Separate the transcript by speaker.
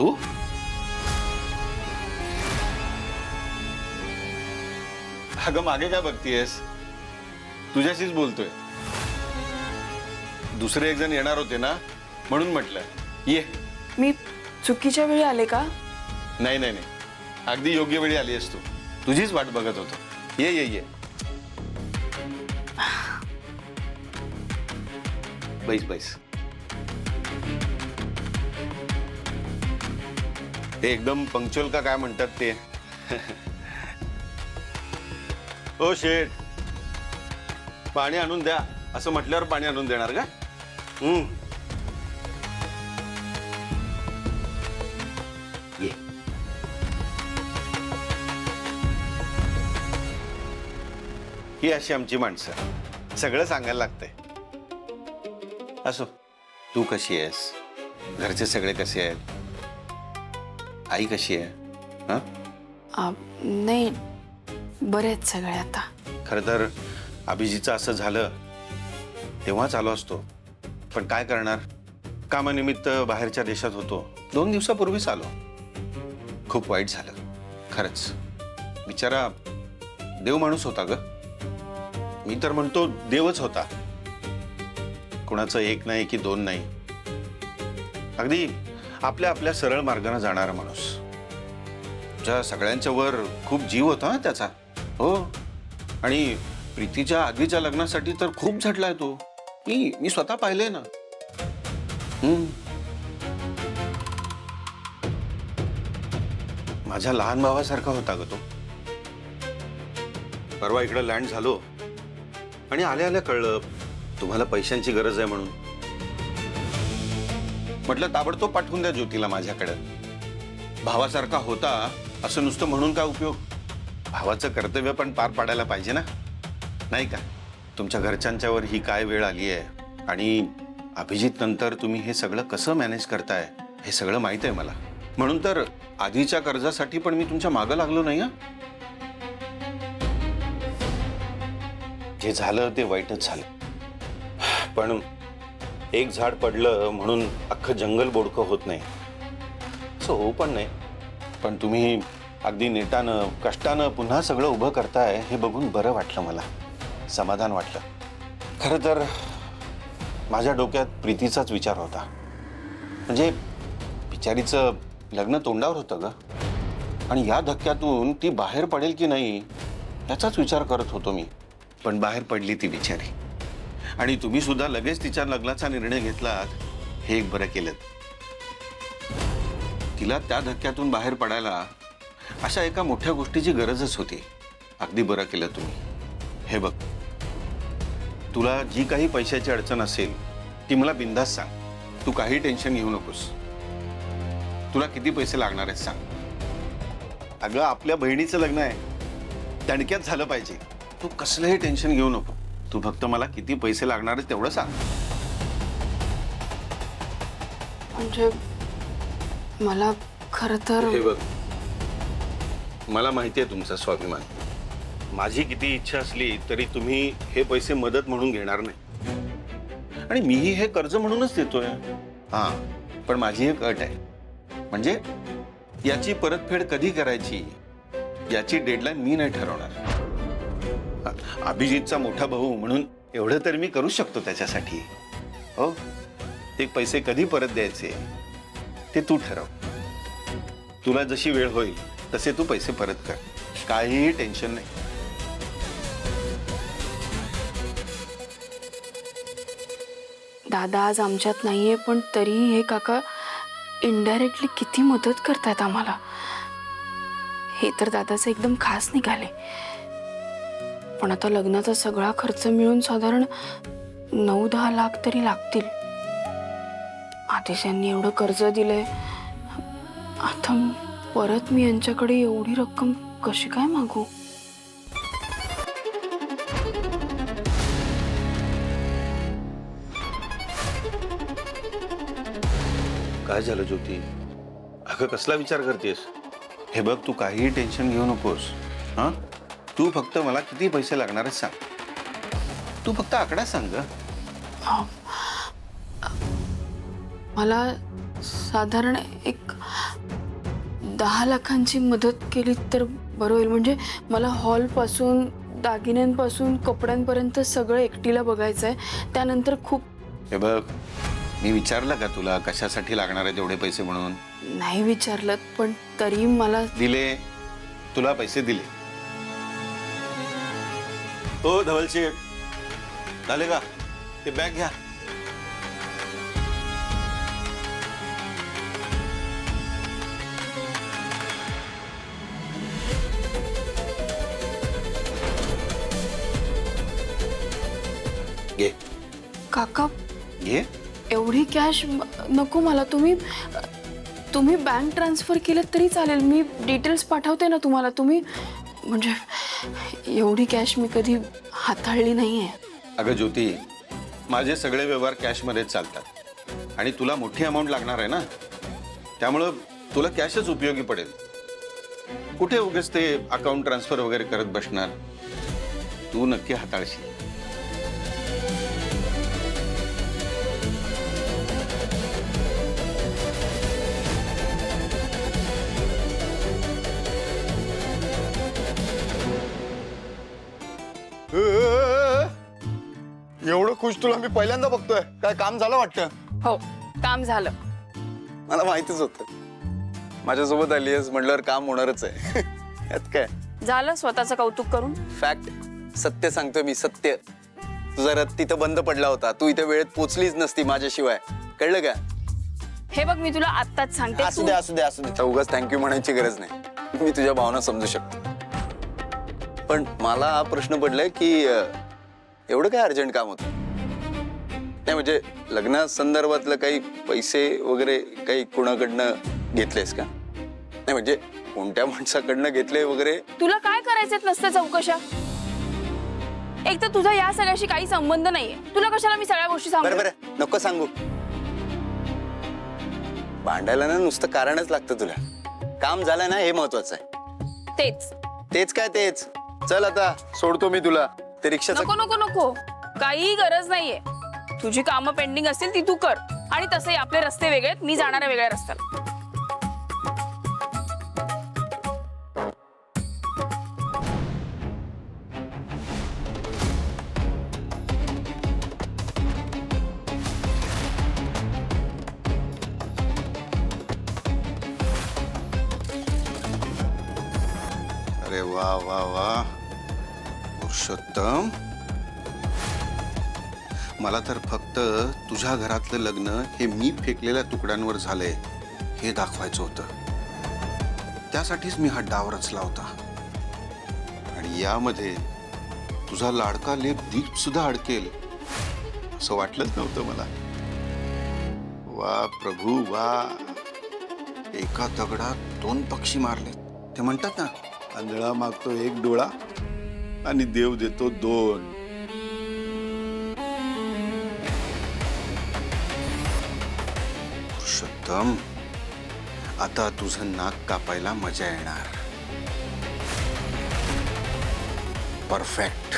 Speaker 1: तू अगं मागे काय बघतीयस? तुझ्याशीच बोलतोय. दुसरे एक जण येणार होते ना म्हणून म्हटलं ये.
Speaker 2: मी चुकीच्या वेळी आले का?
Speaker 1: नाही नाही नाही, अगदी योग्य वेळी आली आहेस तू. तुझीच वाट बघत होतो. ये ये ये, बैस बैस. ते एकदम पंक्च्युअल का काय म्हणतात ते. ओ शेठ, पाणी आणून द्या असं म्हटल्यावर पाणी आणून देणार का? ये. ही अशी आमची माणसं, सगळं सांगायला लागतंय. असो, तू कशी आहेस? घरचे सगळे कसे आहेत? आई कशी आहे?
Speaker 2: नाही, बरे आहेत सगळे आता.
Speaker 1: खरं तर अभिजीतचं असं झालं तेव्हाच आलो असतो, पण काय करणार, कामानिमित्त बाहेरच्या देशात होतो. 2 दिवसापूर्वीच आलो. खूप वाईट झालं खरंच. बिचारा देव माणूस होता ग. मी तर म्हणतो देवच होता. कुणाचं एक नाही की 2 नाही, अगदी आपल्या आपल्या सरळ मार्गाने जाणारा माणूस. ज्या सगळ्यांच्या वर खूप जीव होता ना त्याचा. हो, आणि प्रीतीच्या आधीच्या लग्नासाठी तर खूप झटलाय तो. मी स्वतः पाहिलंय ना. माझ्या लहान भावासारखा होता ग तो. परवा इकडे लँड झालो आणि आल्या आल्या कळलं तुम्हाला पैशांची गरज आहे म्हणून. म्हटलं ताबडतोब पाठवून द्या ज्योतीला माझ्याकडे. भावासारखा होता असं नुसतं म्हणून काय उपयोग? भावाचं कर्तव्य पण पार पाडायला पाहिजे ना, नाही का? तुमच्या घरच्यांच्यावर ही काय वेळ आली आहे आणि अभिजित नंतर तुम्ही हे सगळं कसं मॅनेज करताय हे सगळं माहित आहे मला. म्हणून तर आधीच्या कर्जासाठी पण मी तुमच्या मागं लागलो नाही. जे झालं ते वाईटच झालं, पण एक झाड पडलं म्हणून अख्खं जंगल बोडकं होत नाही, असं होऊ पण नाही. पण तुम्ही अगदी नेटानं कष्टानं पुन्हा सगळं उभं करताय हे बघून बरं वाटलं मला, समाधान वाटलं. खरं तर माझ्या डोक्यात प्रीतीचाच विचार होता. म्हणजे बिचारीचं लग्न तोंडावर होतं ग, आणि या धक्क्यातून ती बाहेर पडेल की नाही याचाच विचार करत होतो मी. पण बाहेर पडली ती बिचारी, आणि तुम्ही सुद्धा लगेच तिच्या लग्नाचा निर्णय घेतलात, हे एक बरं केलं. तिला त्या धक्क्यातून बाहेर पडायला अशा एका मोठ्या गोष्टीची गरजच होती. अगदी बरं केलं तुम्ही. हे बघ, तुला जी काही पैशाची अडचण असेल ती मला बिनधास्त सांग. तू काही टेन्शन घेऊ नकोस. तुला किती पैसे लागणार आहेत सांग. अगं आपल्या बहिणीचं लग्न आहे, तणक्यात झालं पाहिजे. तू कसलंही टेन्शन घेऊ नको. तू फक्त मला किती पैसे लागणार आहेत तेवढं सांग.
Speaker 2: म्हणजे मला खरं तर
Speaker 1: हे बघ, मला माहिती आहे तुमचा स्वाभिमान. माझी किती इच्छा असली तरी तुम्ही हे पैसे मदत म्हणून घेणार नाही, आणि मीही हे कर्ज म्हणूनच देतोय. हां, पण माझी एक अट आहे. म्हणजे याची परतफेड कधी करायची याची डेडलाईन मी नाही ठरवणार. अभिजितचा मोठा भाऊ म्हणून एवढं तर मी करू शकतो त्याच्यासाठी. हो, ते पैसे कधी परत द्यायचे ते तू ठरव. तुला जशी वेळ होईल तसे तू पैसे परत कर. काहीही टेन्शन नाही.
Speaker 2: दादा आज आमच्यात नाहीये, पण तरी हे काका इनडायरेक्टली किती मदत करतात आम्हाला. हे तर दादाचं एकदम खास निघाले. पण आता लग्नाचा सगळा खर्च मिळून साधारण 9-10 लाख तरी लागतील. आधीच यांनी एवढं कर्ज दिलंय, आता परत मी यांच्याकडे एवढी रक्कम कशी काय मागू?
Speaker 1: काय झालं ज्योती? अगं कसला विचार करतेस? हे बघ, तू काहीही टेन्शन घेऊ नकोस. हां, तू फक्त मला किती पैसे लागणार आहेत सांग. तू फक्त आकडा सांग.
Speaker 2: मला साधारण एक 10 लाखांची मदत केली तर बरं होईल. म्हणजे मला हॉलपासून दागिन्यांपासून कपड्यांपर्यंत सगळं एकटीला बघायचं आहे. त्यानंतर खूप
Speaker 1: हे बघ, मी विचारलं का तुला कशासाठी लागणार आहे तेवढे पैसे म्हणून?
Speaker 2: नाही विचारलं, पण तरी मला
Speaker 1: दिले, तुला पैसे दिले. हो धवलशेठ, झाले का? ते बॅग घ्या. घे
Speaker 2: काका
Speaker 1: घे.
Speaker 2: एवढी कॅश नको मला. तुम्ही बँक ट्रान्सफर केलं तरी चालेल. मी डिटेल्स पाठवते ना तुम्हाला. तुम्ही म्हणजे एवढी कॅश मी कधी हाताळली नाही आहे.
Speaker 1: अगं ज्योती, माझे सगळे व्यवहार कॅशमध्येच चालतात आणि तुला मोठी अमाऊंट लागणार आहे ना, त्यामुळं तुला कॅशच उपयोगी पडेल. कुठे उगाच ते अकाउंट ट्रान्सफर वगैरे करत बसणार? तू नक्की हाताळशील.
Speaker 3: एवढं खुश तुला मी पहिल्यांदा बघतोय. काय काम झालं वाटतं?
Speaker 2: हो, काम झालं.
Speaker 3: मला माहितीच होतं. माझ्यासोबत आली आहेस म्हटल्यावर काम होणारच आहे. यात काय
Speaker 2: झालं स्वतःचं कौतुक करून.
Speaker 3: फॅक्ट, सत्य सांगतोय मी, सत्य. तुझा रथ तिथं बंद पडला होता. तू इथे वेळेत पोचलीच नसती माझ्याशिवाय. कळलं का?
Speaker 2: हे बघ, मी तुला आत्ताच सांगते.
Speaker 3: असू दे असू दे असू दे. उगाच थँक्यू म्हणायची गरज नाही. मी तुझ्या भावना समजू शकतो. पण मला हा प्रश्न पडलाय की एवढं काय अर्जंट काम होतं? नाही म्हणजे लग्ना संदर्भातलं काही पैसे वगैरे काही कुणाकडनं घेतलेस का? नाही म्हणजे कोणत्या माणसाकडनं घेतले वगैरे?
Speaker 2: तुला काय करायचं नसतं चौकशा? एक तर तुझा या सगळ्याशी काही संबंध नाहीये. तुला कशाला मी सगळ्या गोष्टी सांगू?
Speaker 3: बरं बरं, नको सांगू. भांडायला ना नुसतं कारणच लागतं तुला. काम झालं ना हे महत्वाचं आहे.
Speaker 2: तेच
Speaker 3: तेच काय तेच. चल आता सोडतो मी तुला. ते रिक्षाचं
Speaker 2: नको नको नको, काही गरज नाहीये. तुझी कामं पेंडिंग असतील ती तू कर. आणि तसंही आपले रस्ते वेगळे आहेत. मी जाणार आहे वेगळ्या रस्त्याला.
Speaker 1: अरे वा वा वा, पुरुषोत्तम, मला तर फक्त तुझ्या घरातलं लग्न हे मी फेकलेल्या तुकड्यांवर झालंय हे दाखवायचं होतं. त्यासाठीच मी हा डाव रचला होता. आणि यामध्ये तुझा लाडका लेक दीप सुद्धा अडकेल असं वाटलंच नव्हतं मला. वा प्रभू वा, एका दगडात 2 पक्षी मारले. ते म्हणतात ना, आंधळा मागतो 1 डोळा आणि देव देतो 2. पुरुषोत्तम, आता तुझं नाक कापायला मजा येणार. परफेक्ट.